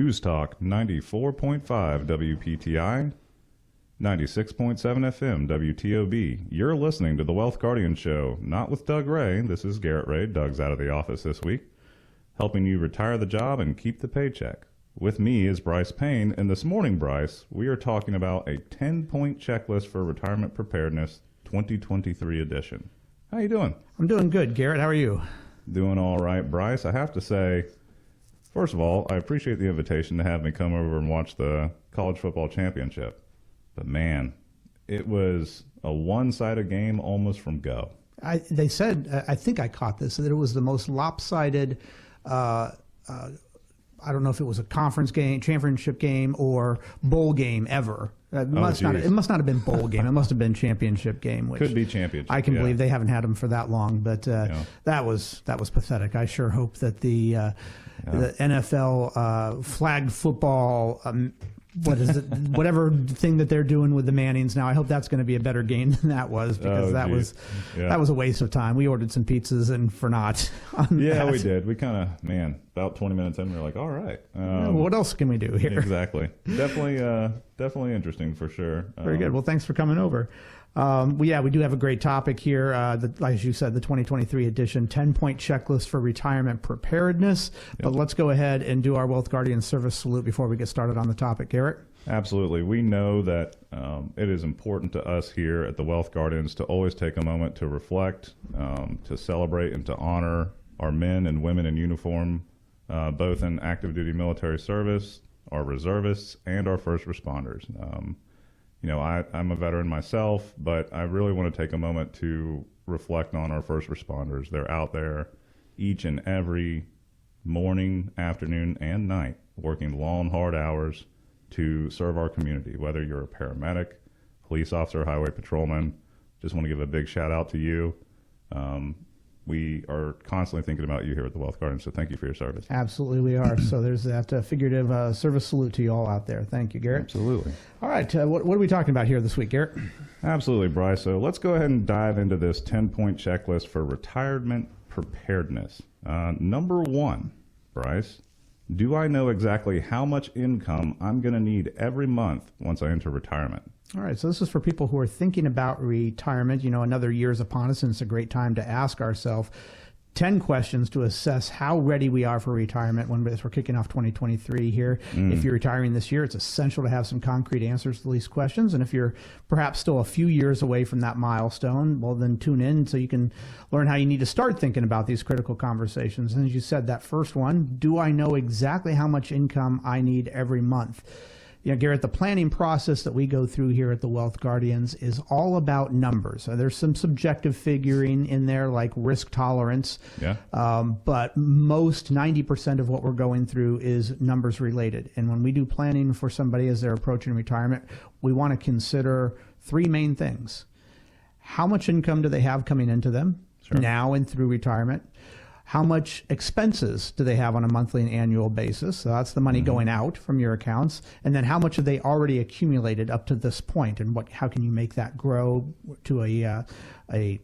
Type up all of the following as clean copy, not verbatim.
News Talk 94.5 WPTI, 96.7 FM WTOB. You're listening to the Wealth Guardians Show, not with Doug Ray. This is Garrett Ray. Doug's out of the office this week, helping you retire the job and keep the paycheck. With me is Brice Payne, and this morning, Brice, we are talking about a 10-point checklist for retirement preparedness 2023 edition. How you doing? I'm doing good, Garrett. How are you? Doing all right, Brice. I have to say, first of all, I appreciate the invitation to have me come over and watch the college football championship. But man, it was a one-sided game almost from go. They said, I think I caught this, that it was the most lopsided, I don't know if it was a conference game, championship game, or bowl game ever. It must not have been bowl game. It must have been championship game. Which could be championship. I can believe they haven't had them for that long, but that was pathetic. I sure hope that the NFL flag football, whatever thing that they're doing with the Mannings now, I hope that's going to be a better game than that was, because that was a waste of time. We ordered some pizzas and for naught. Yeah, we did. We kind of, about 20 minutes in, we were like, all right. What else can we do here? Exactly. Definitely interesting for sure. Very good. Well, thanks for coming over. We do have a great topic here. As you said, the 2023 edition, 10-point checklist for retirement preparedness. Yep. But let's go ahead and do our Wealth Guardian service salute before we get started on the topic. Garrett? Absolutely. We know that it is important to us here at the Wealth Guardians to always take a moment to reflect, to celebrate, and to honor our men and women in uniform, both in active duty military service, our reservists, and our first responders. I'm a veteran myself, but I really want to take a moment to reflect on our first responders. They're out there each and every morning, afternoon, and night, working long, hard hours to serve our community, whether you're a paramedic, police officer, highway patrolman. Just want to give a big shout out to you. We are constantly thinking about you here at the Wealth Guardians, so thank you for your service. Absolutely, we are. So there's that figurative service salute to you all out there. Thank you, Garrett. Absolutely. All right, what are we talking about here this week, Garrett? Absolutely, Brice. So let's go ahead and dive into this 10-point checklist for retirement preparedness. Number one, Brice, do I know exactly how much income I'm going to need every month once I enter retirement? All right, so this is for people who are thinking about retirement. Another year's upon us, and it's a great time to ask ourselves 10 questions to assess how ready we are for retirement as we're kicking off 2023 here. If you're retiring this year, it's essential to have some concrete answers to these questions. And if you're perhaps still a few years away from that milestone, well, then tune in so you can learn how you need to start thinking about these critical conversations. And as you said, that first one, do I know exactly how much income I need every month? Garrett, the planning process that we go through here at the Wealth Guardians is all about numbers. There's some subjective figuring in there, like risk tolerance. But most 90% of what we're going through is numbers related. And when we do planning for somebody as they're approaching retirement, we want to consider three main things. How much income do they have coming into them now and through retirement? How much expenses do they have on a monthly and annual basis? So that's the money going out from your accounts. And then how much have they already accumulated up to this point? And how can you make that grow to a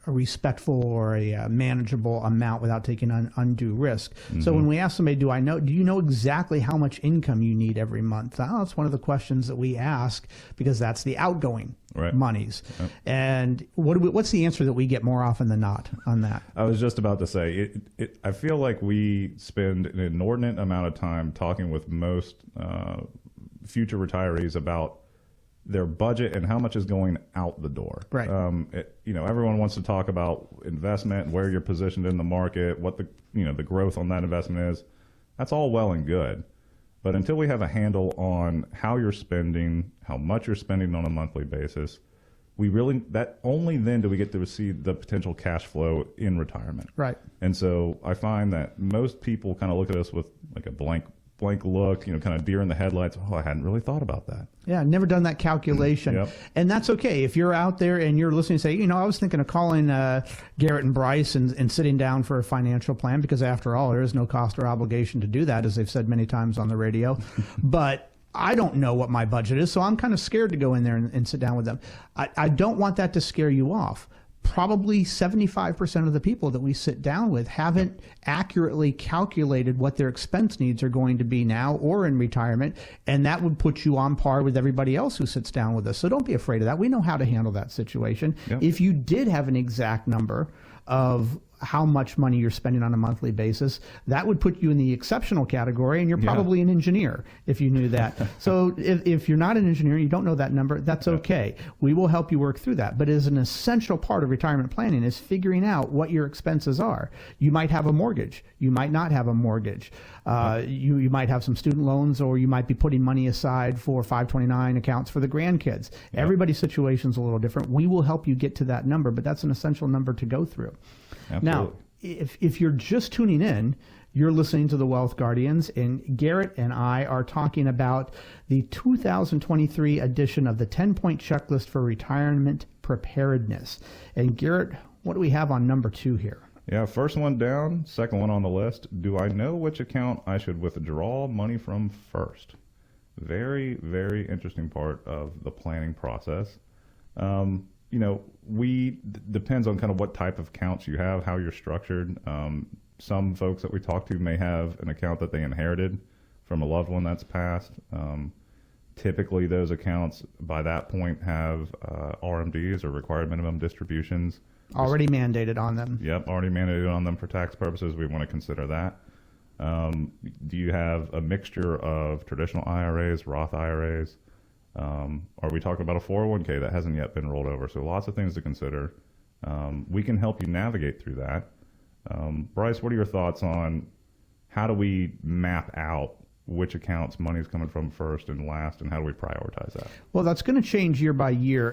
respectful or a manageable amount without taking undue risk? So when we ask somebody, do you know exactly how much income you need every month? That's one of the questions that we ask, because that's the outgoing monies. And what's the answer that we get more often than not on that? I was just about to say, I feel like we spend an inordinate amount of time talking with most future retirees about their budget and how much is going out the door. Right. Everyone wants to talk about investment and where you're positioned in the market, what the growth on that investment is. That's all well and good. But until we have a handle on how you're spending, how much you're spending on a monthly basis, only then do we get to see the potential cash flow in retirement. Right. And so I find that most people kind of look at us with like a blank look, kind of deer in the headlights. Oh, I hadn't really thought about that. Yeah, never done that calculation. And that's okay. If you're out there and you're listening, say, I was thinking of calling Garrett and Brice and sitting down for a financial plan, because after all, there is no cost or obligation to do that, as they've said many times on the radio. But I don't know what my budget is, so I'm kind of scared to go in there and sit down with them. I don't want that to scare you off. probably 75% of the people that we sit down with haven't accurately calculated what their expense needs are going to be now or in retirement, and that would put you on par with everybody else who sits down with us. So don't be afraid of that. We know how to handle that situation. Yep. If you did have an exact number of how much money you're spending on a monthly basis, that would put you in the exceptional category, and you're probably an engineer if you knew that. So if you're not an engineer, you don't know that number, that's okay. We will help you work through that. But as an essential part of retirement planning is figuring out what your expenses are. You might have a mortgage. You might not have a mortgage. You might have some student loans, or you might be putting money aside for 529 accounts for the grandkids. Everybody's situation is a little different. We will help you get to that number, but that's an essential number to go through. Absolutely. Now, if you're just tuning in, you're listening to the Wealth Guardians, and Garrett and I are talking about the 2023 edition of the 10-point checklist for retirement preparedness. And Garrett, what do we have on number 2 here? Yeah, first one down, second one on the list. Do I know which account I should withdraw money from first? Very, very interesting part of the planning process. Depends on kind of what type of accounts you have, how you're structured. Some folks that we talk to may have an account that they inherited from a loved one that's passed. Typically, those accounts by that point have RMDs, or required minimum distributions. Already mandated on them. Yep, already mandated on them for tax purposes. We want to consider that. Do you have a mixture of traditional IRAs, Roth IRAs? Are we talking about a 401k that hasn't yet been rolled over? So lots of things to consider. We can help you navigate through that. Brice, what are your thoughts on how do we map out which accounts money's coming from first and last, and how do we prioritize that? Well, that's going to change year by year.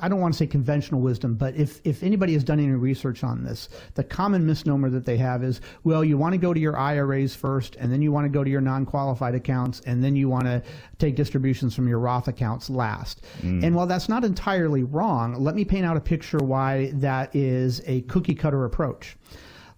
I don't want to say conventional wisdom, but if anybody has done any research on this, the common misnomer that they have is, well, you want to go to your IRAs first, and then you want to go to your non-qualified accounts, and then you want to take distributions from your Roth accounts last. And while that's not entirely wrong, let me paint out a picture why that is a cookie-cutter approach.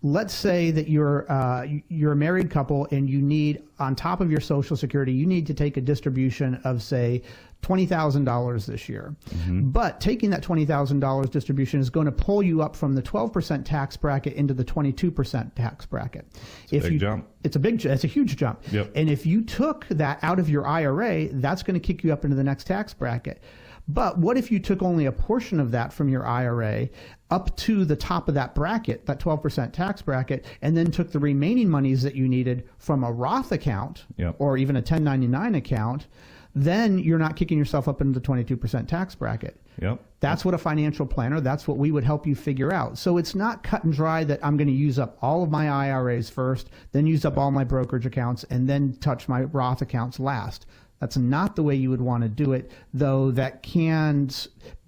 Let's say that you're a married couple, and you need, on top of your Social Security, you need to take a distribution of, say, $20,000 this year. But taking that $20,000 distribution is going to pull you up from the 12% tax bracket into the 22% tax bracket. It's a big jump. It's a huge jump. Yep. And if you took that out of your IRA, that's going to kick you up into the next tax bracket. But what if you took only a portion of that from your IRA up to the top of that bracket, that 12% tax bracket, and then took the remaining monies that you needed from a Roth account or even a 1099 account? Then you're not kicking yourself up into the 22% tax bracket. That's what a financial planner, that's what we would help you figure out. So it's not cut and dry that I'm going to use up all of my IRAs first, then use up all my brokerage accounts, and then touch my Roth accounts last. That's not the way you would want to do it, though that can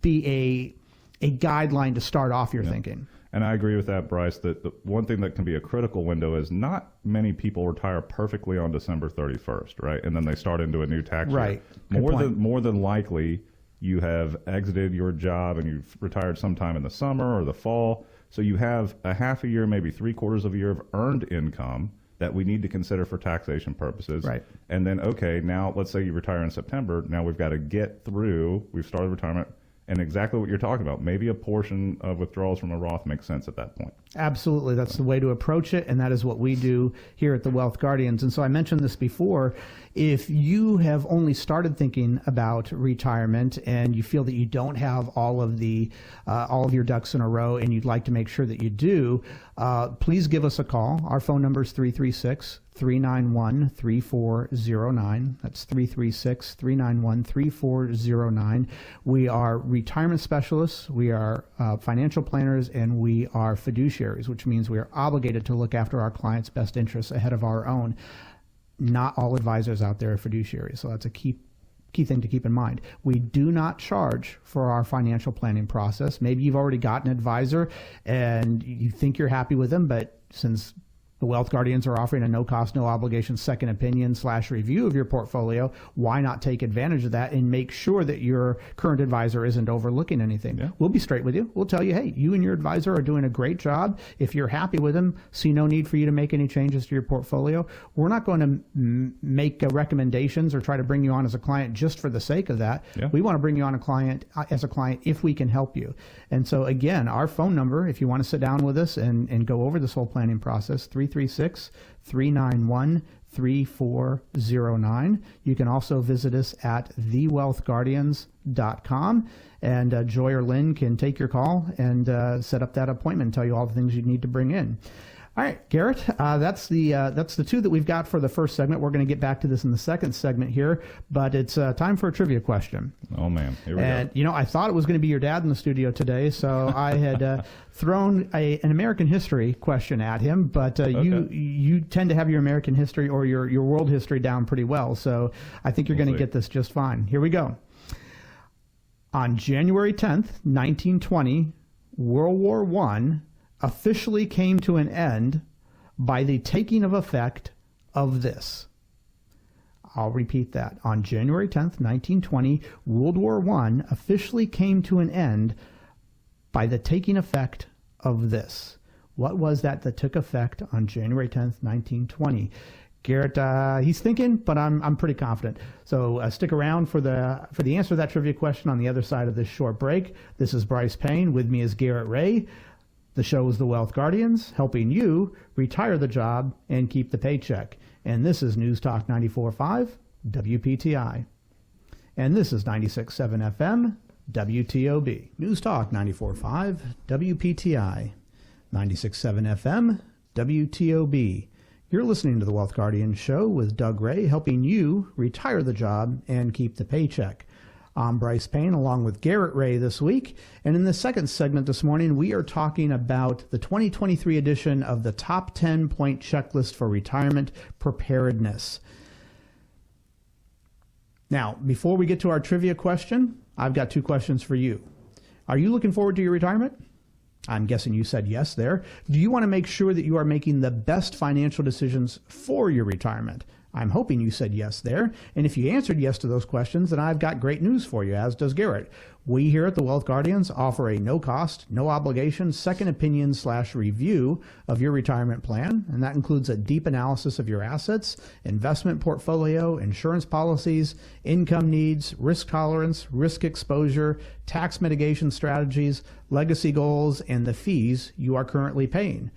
be a guideline to start off your thinking. And I agree with that, Brice, that the one thing that can be a critical window is not many people retire perfectly on December 31st, right? And then they start into a new tax year. More than likely, you have exited your job and you've retired sometime in the summer or the fall. So you have a half a year, maybe 3/4 of a year of earned income that we need to consider for taxation purposes. Right. And then, okay, now let's say you retire in September. Now we've got to get through, we've started retirement, and exactly what you're talking about. Maybe a portion of withdrawals from a Roth makes sense at that point. Absolutely. That's the way to approach it, and that is what we do here at the Wealth Guardians. And so I mentioned this before. If you have only started thinking about retirement and you feel that you don't have all of your ducks in a row and you'd like to make sure that you do, please give us a call. Our phone number is 336-391-3409. That's 336-391-3409. We are retirement specialists, we are financial planners, and we are fiduciaries, which means we are obligated to look after our clients' best interests ahead of our own. Not all advisors out there are fiduciaries, so that's a key thing to keep in mind. We do not charge for our financial planning process. Maybe you've already got an advisor and you think you're happy with them, but since The Wealth Guardians are offering a no-cost, no-obligation second opinion / review of your portfolio. Why not take advantage of that and make sure that your current advisor isn't overlooking anything? Yeah. We'll be straight with you. We'll tell you, hey, you and your advisor are doing a great job. If you're happy with them, see no need for you to make any changes to your portfolio. We're not going to make recommendations or try to bring you on as a client just for the sake of that. Yeah. We want to bring you on as a client if we can help you. And so, again, our phone number, if you want to sit down with us and go over this whole planning process, 336-391-3409. You can also visit us at thewealthguardians.com, and Joy or Lynn can take your call and set up that appointment and tell you all the things you need to bring in. All right, Garrett, that's the two that we've got for the first segment. We're going to get back to this in the second segment here, but it's time for a trivia question. Oh, man. Here we And, go. I thought it was going to be your dad in the studio today, so I had thrown an American history question at him, but you tend to have your American history or your world history down pretty well, so I think you're going to get this just fine. Here we go. On January 10th, 1920, World War I officially came to an end by the taking of effect of this. I'll repeat that. On January 10th, 1920, World War I officially came to an end by the taking effect of this. What was that took effect on January 10th, 1920? Garrett, he's thinking, but I'm pretty confident. So stick around for the answer to that trivia question on the other side of this short break. This is Brice Payne. With me is Garrett Ray. The show is The Wealth Guardians, helping you retire the job and keep the paycheck. And this is News Talk 94.5, WPTI. And this is 96.7 FM, WTOB. News Talk 94.5, WPTI. 96.7 FM, WTOB. You're listening to The Wealth Guardians show with Doug Ray, helping you retire the job and keep the paycheck. I'm Brice Payne along with Garrett Ray this week. And in the second segment this morning, we are talking about the 2023 edition of the Top 10-Point Checklist for Retirement Preparedness. Now, before we get to our trivia question, I've got two questions for you. Are you looking forward to your retirement? I'm guessing you said yes there. Do you want to make sure that you are making the best financial decisions for your retirement? I'm hoping you said yes there. And if you answered yes to those questions, then I've got great news for you, as does Garrett. We here at the Wealth Guardians offer a no-cost, no-obligation second opinion / review of your retirement plan. And that includes a deep analysis of your assets, investment portfolio, insurance policies, income needs, risk tolerance, risk exposure, tax mitigation strategies, legacy goals, and the fees you are currently paying.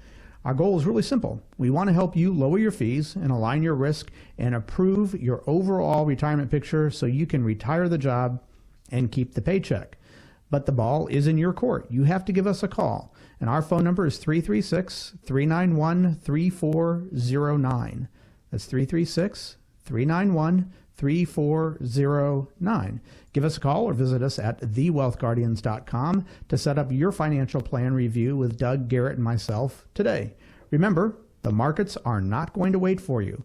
Our goal is really simple. We want to help you lower your fees and align your risk and improve your overall retirement picture so you can retire the job and keep the paycheck. But the ball is in your court. You have to give us a call. And our phone number is 336-391-3409. That's 336-391-3409. Give us a call or visit us at thewealthguardians.com to set up your financial plan review with Doug, Garrett, and myself today. Remember, the markets are not going to wait for you.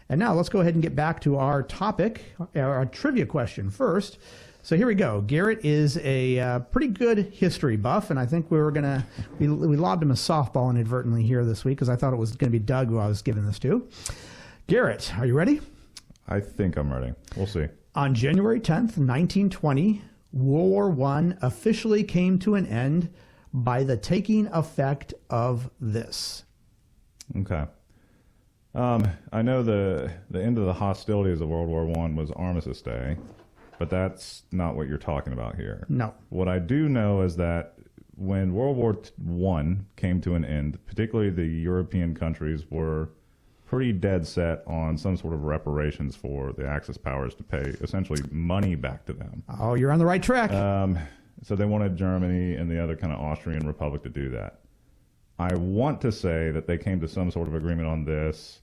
And now let's go ahead and get back to our topic, our trivia question first. So here we go. Garrett is a pretty good history buff, and I think we lobbed him a softball inadvertently here this week because I thought it was going to be Doug who I was giving this to. Garrett, are you ready? I think I'm ready. We'll see. On January 10th, 1920, World War I officially came to an end by the taking effect of this. Okay. I know the end of the hostilities of World War I was Armistice Day, but that's not what you're talking about here. No. What I do know is that when World War I came to an end, particularly the European countries were pretty dead set on some sort of reparations for the Axis powers to pay essentially money back to them. Oh, you're on the right track. So they wanted Germany and the other kind of Austrian Republic to do that. I want to say that they came to some sort of agreement on this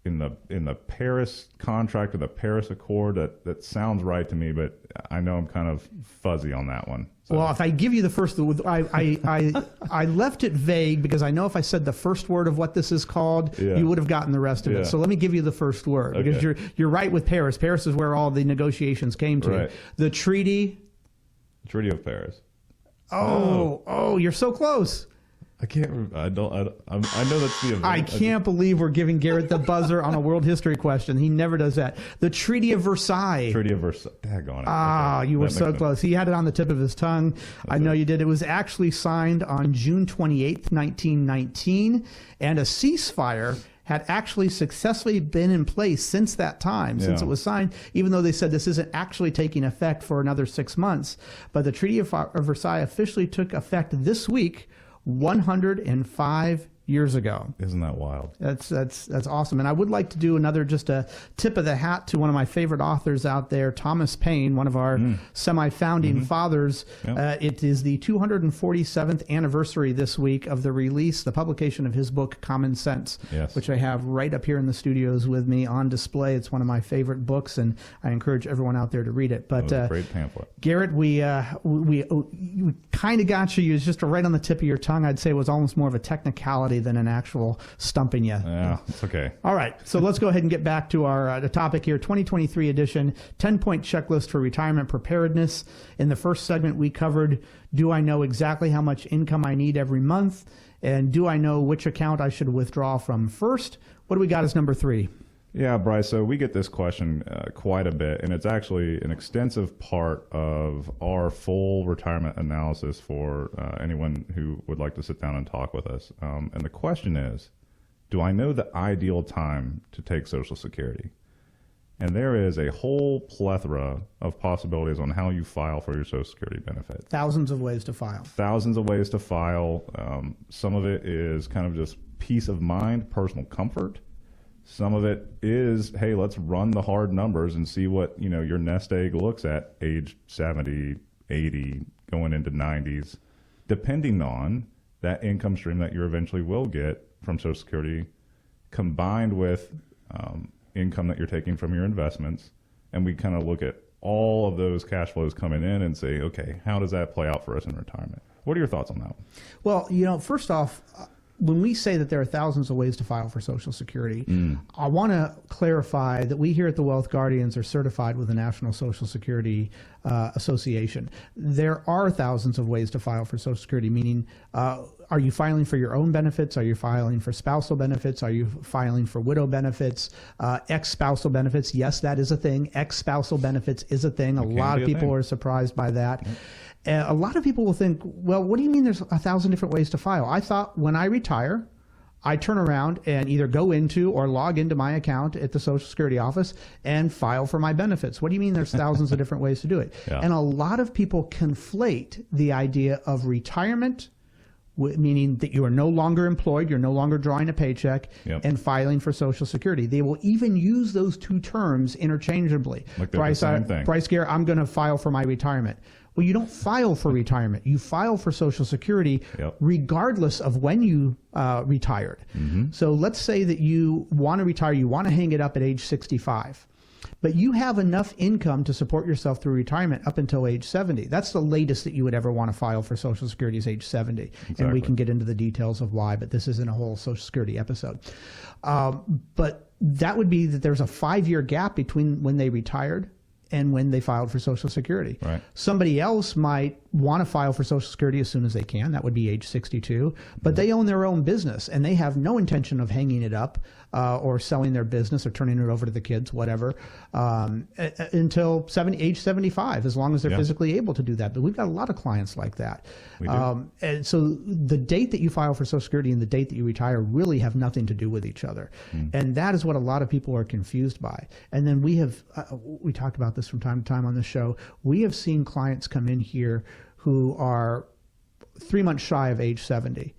in the Paris contract or the Paris Accord. That sounds right to me, but I know I'm kind of fuzzy on that one. So. Well, if I give you the first, I left it vague because I know if I said the first word of what this is called, you would have gotten the rest of it. So let me give you the first word because you're right with Paris. Paris is where all the negotiations came to. Right. The Treaty of Paris. Oh, you're so close. I can't. I don't. I know that's the event. I can't believe we're giving Garrett the buzzer on a world history question. He never does that. The Treaty of Versailles. Treaty of Versailles. Daggone it. Ah, Okay. you were That so makes close. He had it on the tip of his tongue. I know you did. It was actually signed on June 28th, 1919, and a ceasefire had actually successfully been in place since that time, since Yeah. it was signed, even though they said this isn't actually taking effect for another 6 months. But the Treaty of Versailles officially took effect this week, 105 years ago. Isn't that wild? That's awesome. And I would like to do another, just a tip of the hat to one of my favorite authors out there, Thomas Paine, one of our semi-founding fathers. Yep. It is the 247th anniversary this week of the publication of his book, Common Sense, Yes. which I have right up here in the studios with me on display. It's one of my favorite books, and I encourage everyone out there to read it. But That was a great pamphlet. Garrett, we kind of got you. You was just right on the tip of your tongue. I'd say it was almost more of a technicality than an actual stumping you. Yeah, it's okay. All right, so let's go ahead and get back to our the topic here, 2023 edition, 10-point checklist for retirement preparedness. In the first segment, we covered, do I know exactly how much income I need every month? And do I know which account I should withdraw from first? What do we got as number 3? Yeah, Brice, so we get this question quite a bit, and it's actually an extensive part of our full retirement analysis for anyone who would like to sit down and talk with us. And the question is, do I know the ideal time to take Social Security? And there is a whole plethora of possibilities on how you file for your Social Security benefit. Thousands of ways to file. Thousands of ways to file. Some of it is kind of just peace of mind, personal comfort. Some of it is, hey, let's run the hard numbers and see what, your nest egg looks at age 70, 80, going into 90s, depending on that income stream that you eventually will get from Social Security, combined with income that you're taking from your investments. And we kind of look at all of those cash flows coming in and say, okay, how does that play out for us in retirement? What are your thoughts on that? Well, first off, when we say that there are thousands of ways to file for Social Security, I want to clarify that we here at the Wealth Guardians are certified with the National Social Security Association. There are thousands of ways to file for Social Security, meaning are you filing for your own benefits? Are you filing for spousal benefits? Are you filing for widow benefits? Ex-spousal benefits? Yes, that is a thing. Ex-spousal benefits is a thing. A lot of people are surprised by that. A lot of people will think, well, what do you mean there's 1,000 different ways to file? I thought when I retire, I turn around and either go into or log into my account at the Social Security office and file for my benefits. What do you mean there's thousands of different ways to do it? Yeah. And a lot of people conflate the idea of retirement, meaning that you are no longer employed, you're no longer drawing a paycheck, and filing for Social Security. They will even use those two terms interchangeably. Like they're the same thing. Brice, Garrett, I'm going to file for my retirement. Well, you don't file for retirement. You file for Social Security regardless of when you retired. So let's say that you want to retire, you want to hang it up at age 65. But you have enough income to support yourself through retirement up until age 70. That's the latest that you would ever want to file for Social Security is age 70. Exactly. And we can get into the details of why, but this isn't a whole Social Security episode. But that would be that there's a 5-year gap between when they retired and when they filed for Social Security. Right. Somebody else might want to file for Social Security as soon as they can. That would be age 62. But they own their own business, and they have no intention of hanging it up or selling their business or turning it over to the kids, whatever, until age 75, as long as they're physically able to do that. But we've got a lot of clients like that. We do. And so the date that you file for Social Security and the date that you retire really have nothing to do with each other. And that is what a lot of people are confused by. And then we have, we talked about this from time to time on the show, we have seen clients come in here who are 3 months shy of age 70,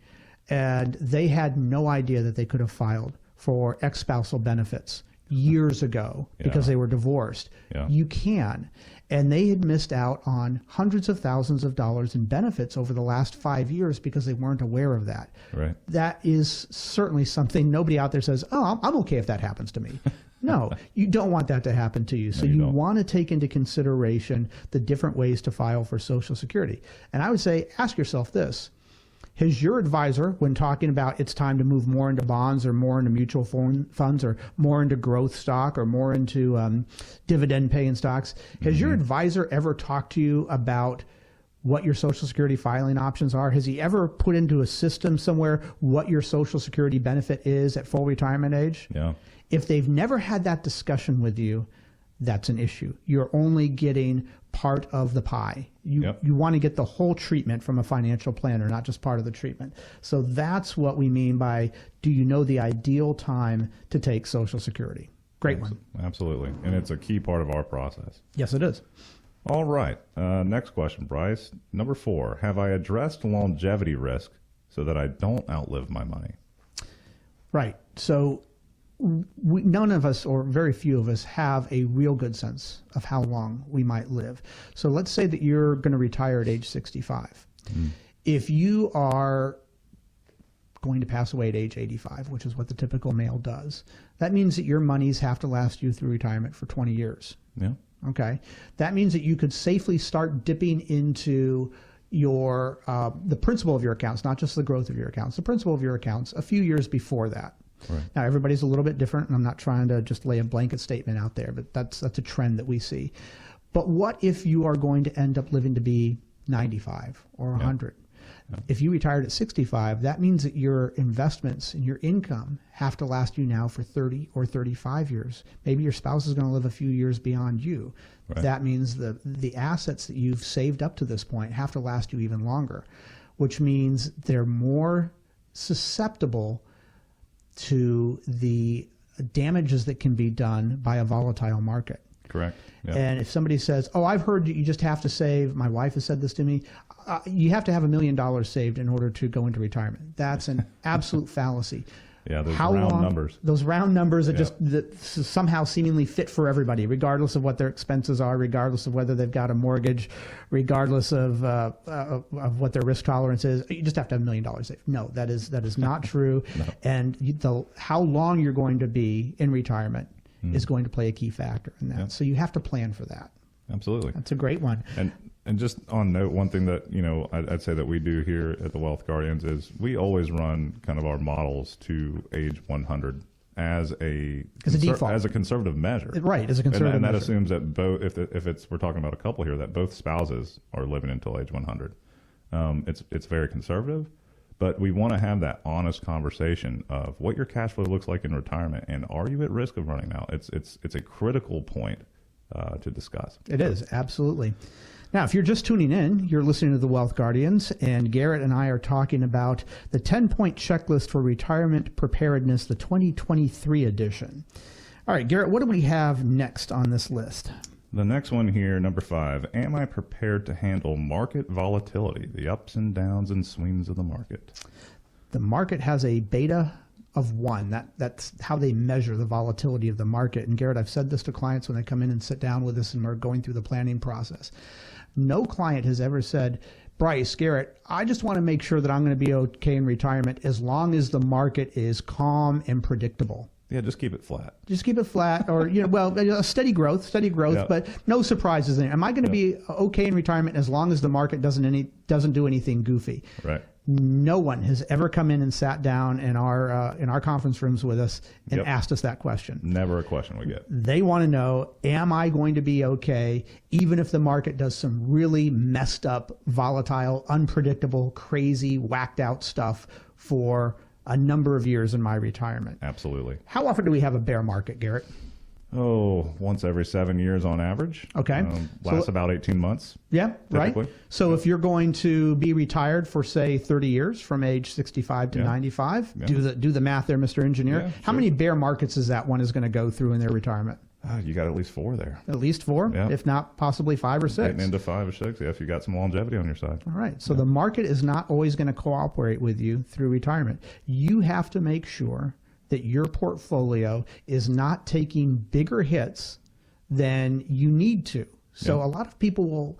and they had no idea that they could have filed for ex-spousal benefits years ago because they were divorced. You can. And they had missed out on hundreds of thousands of dollars in benefits over the last 5 years because they weren't aware of that. Right. That is certainly something nobody out there says, oh, I'm okay if that happens to me. No, you don't want that to happen to you. So you want to take into consideration the different ways to file for Social Security. And I would say, ask yourself this. Has your advisor, when talking about it's time to move more into bonds or more into mutual funds or more into growth stock or more into dividend paying stocks, has your advisor ever talked to you about what your Social Security filing options are? Has he ever put into a system somewhere what your Social Security benefit is at full retirement age? Yeah. If they've never had that discussion with you, that's an issue. You're only getting part of the pie. You want to get the whole treatment from a financial planner, not just part of the treatment. So that's what we mean by, do you know the ideal time to take Social Security? Great one. Absolutely. And it's a key part of our process. Yes, it is. All right. Next question, Brice. Number 4, have I addressed longevity risk so that I don't outlive my money? Right. So none of us, or very few of us, have a real good sense of how long we might live. So let's say that you're going to retire at age 65. If you are going to pass away at age 85, which is what the typical male does, that means that your monies have to last you through retirement for 20 years. Yeah. Okay. That means that you could safely start dipping into your the principal of your accounts, not just the growth of your accounts, the principal of your accounts a few years before that. Right. Now, everybody's a little bit different, and I'm not trying to just lay a blanket statement out there, but that's a trend that we see. But what if you are going to end up living to be 95 or 100? If you retired at 65, that means that your investments and your income have to last you now for 30 or 35 years. Maybe your spouse is going to live a few years beyond you. Right. That means the assets that you've saved up to this point have to last you even longer, which means they're more susceptible to the damages that can be done by a volatile market. Correct. Yep. And if somebody says, oh, I've heard you just have to save, my wife has said this to me, you have to have $1 million saved in order to go into retirement. That's an absolute fallacy. Yeah, those round numbers. Those round numbers that somehow seemingly fit for everybody, regardless of what their expenses are, regardless of whether they've got a mortgage, regardless of what their risk tolerance is. You just have to have $1 million saved. No, that is not true. No. And how long you're going to be in retirement is going to play a key factor in that. So you have to plan for that. Absolutely. That's a great one. And just on note, one thing that, I'd say that we do here at the Wealth Guardians is we always run kind of our models to age 100 as a default, as a conservative measure. Right, as a conservative measure. And that assumes that both, if we're talking about a couple here, that both spouses are living until age 100. It's very conservative, but we want to have that honest conversation of what your cash flow looks like in retirement, and are you at risk of running out? It's a critical point to discuss. It is, absolutely. Now, if you're just tuning in, you're listening to the Wealth Guardians, and Garrett and I are talking about the 10-point checklist for retirement preparedness, the 2023 edition. All right, Garrett, what do we have next on this list? The next one here, number 5, am I prepared to handle market volatility, the ups and downs and swings of the market? The market has a beta of 1. That's how they measure the volatility of the market. And Garrett, I've said this to clients when they come in and sit down with us and we're going through the planning process. No client has ever said, Brice, Garrett, I just want to make sure that I'm going to be okay in retirement as long as the market is calm and predictable. Yeah, just keep it flat. Just keep it flat, or steady growth, Yep. but no surprises. Am I going to be okay in retirement as long as the market doesn't do anything goofy? Right. No one has ever come in and sat down in our conference rooms with us and asked us that question. Never a question we get. They want to know, am I going to be okay even if the market does some really messed up, volatile, unpredictable, crazy, whacked out stuff for a number of years in my retirement? Absolutely. How often do we have a bear market, Garrett? Once every 7 years on average. Okay. Lasts about 18 months. Yeah, typically. Right. So if you're going to be retired for, say, 30 years from age 65 to 95, do the math there, Mr. Engineer. Yeah, How many bear markets is that one is going to go through in their retirement? You got at least 4 there. At least 4, if not possibly 5 or 6. Getting into 5 or 6, if you got some longevity on your side. All right. So the market is not always going to cooperate with you through retirement. You have to make sure that your portfolio is not taking bigger hits than you need to. So a lot of people will,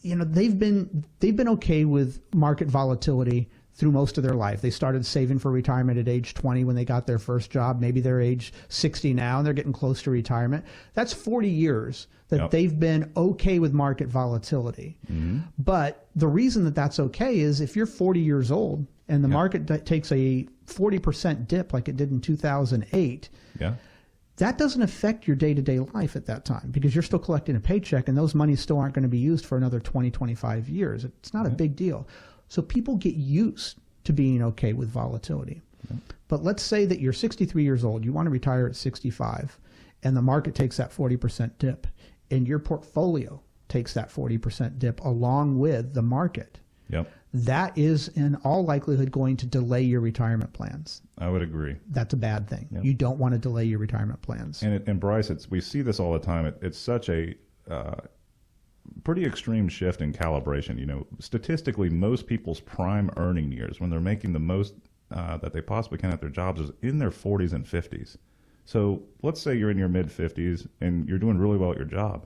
they've been okay with market volatility through most of their life. They started saving for retirement at age 20 when they got their first job. Maybe they're age 60 now and they're getting close to retirement. That's 40 years that they've been okay with market volatility. Mm-hmm. But the reason that that's okay is if you're 40 years old and the market takes a 40% dip like it did in 2008, that doesn't affect your day-to-day life at that time because you're still collecting a paycheck and those monies still aren't going to be used for another 20, 25 years. It's not a big deal. So people get used to being okay with volatility. But let's say that you're 63 years old, you want to retire at 65, and the market takes that 40% dip, and your portfolio takes that 40% dip along with the market. Yep. That is in all likelihood going to delay your retirement plans. I would agree. That's a bad thing. Yep. You don't want to delay your retirement plans. And Brice, we see this all the time. It's such a pretty extreme shift in calibration. You know, statistically, most people's prime earning years, when they're making the most that they possibly can at their jobs, is in their 40s and 50s. So let's say you're in your mid-50s and you're doing really well at your job.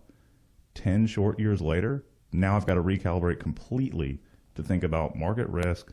10 short years later, now I've got to recalibrate completely to think about market risk,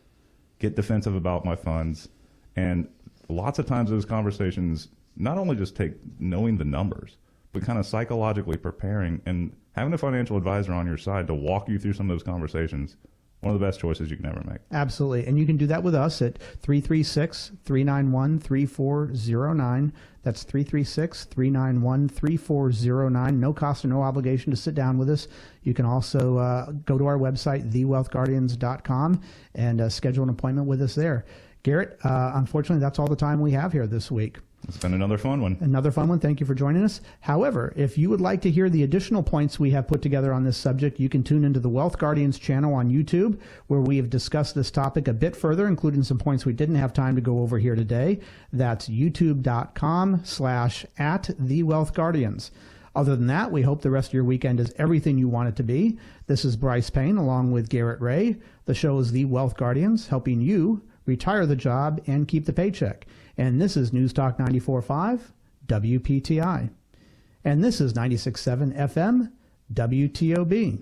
get defensive about my funds. And lots of times those conversations not only just take knowing the numbers, but kind of psychologically preparing and having a financial advisor on your side to walk you through some of those conversations. One of the best choices you can ever make. Absolutely. And you can do that with us at 336-391-3409. That's 336-391-3409. No cost or no obligation to sit down with us. You can also go to our website, thewealthguardians.com, and schedule an appointment with us there. Garrett, unfortunately, that's all the time we have here this week. It's been another fun one. Another fun one. Thank you for joining us. However, if you would like to hear the additional points we have put together on this subject, you can tune into the Wealth Guardians channel on YouTube, where we have discussed this topic a bit further, including some points we didn't have time to go over here today. That's youtube.com/@thewealthguardians. Other than that, we hope the rest of your weekend is everything you want it to be. This is Brice Payne along with Garrett Ray. The show is The Wealth Guardians, helping you retire the job and keep the paycheck. And this is News Talk 94.5 WPTI. And this is 96.7 FM WTOB.